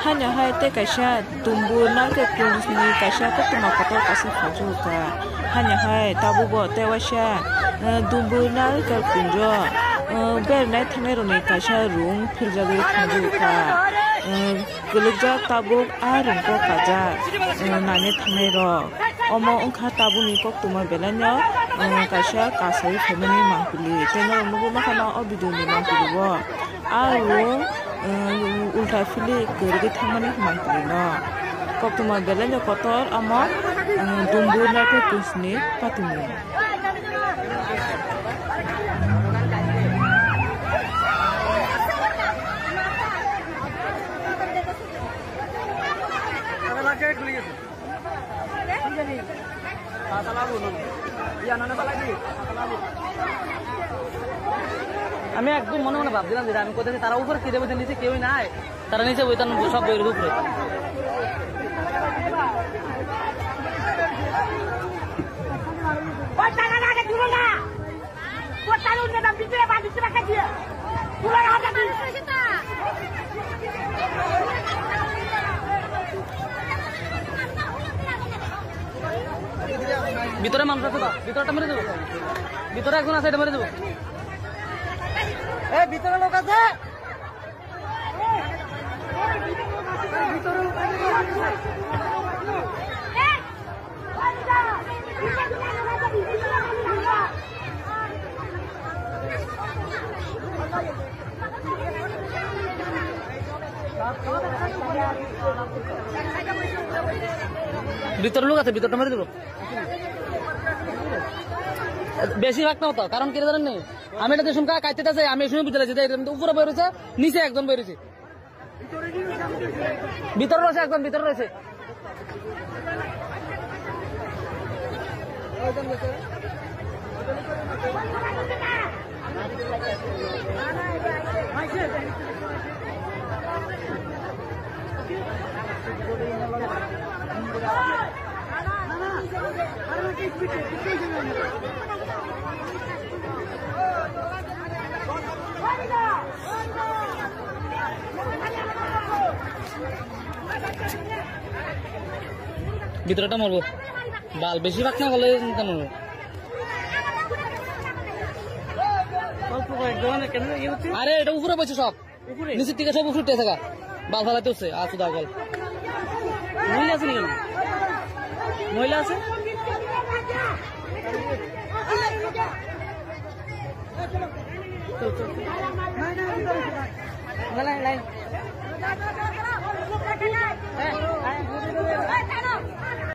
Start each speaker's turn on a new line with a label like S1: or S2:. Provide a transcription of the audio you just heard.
S1: hanya hai te kaisa tumbu na ke kulisni kaisa ke tuma kotor kasi fajo ka hanya hai tabu bo te washa dumbu na ke kunjo ber na thane roni kaisa room philjagui thabu ka kulukja tabu a room ko kaja nane thane ro omo ongkha tabu ni kok tuma belanya kaisa kasai family mangkuli teno nubu makana obidu ni mangkuli bo a room ulta fili kerja thamani mangkuli no kok tuma belanya kotor ama dumbu na ke kusni patuni
S2: আমি একদম মনে মনে ভাবছিলাম যে আমি কোথায় তারা উপরে খিদে বসে নিচে কেউই নাই তারা নিচে বইতাম সব বইয়ের উপরে ভিতরে মানুষ আছে তো ভিতরটা মেরে দেবো ভিতরে একজন আছে এটা মেরে দেবো ভিতরে লোক আছে ভিতরে লোক আছে ভিতরটা মেরে দেবো বেশিরভাগ না হতো কারণ কেটে জানেন নেই আমি এটা দেখুন কাটতে আছে আমি শুনে বুঝতে লাগছি উপরে বই রয়েছে নিচে একজন বই রয়েছে ভিতরে রয়েছে একজন ভিতরে রয়েছে ভিতরটা মরবো বাল বেশিরভাগ না হলে চিন্তা মরবো আরে এটা উপরে বসে সব নিচের থেকে সব উপরে থাকা বাল ফালাতে হচ্ছে আসু দা বল মহিলা আছে নাকি মহিলা আছে লাইন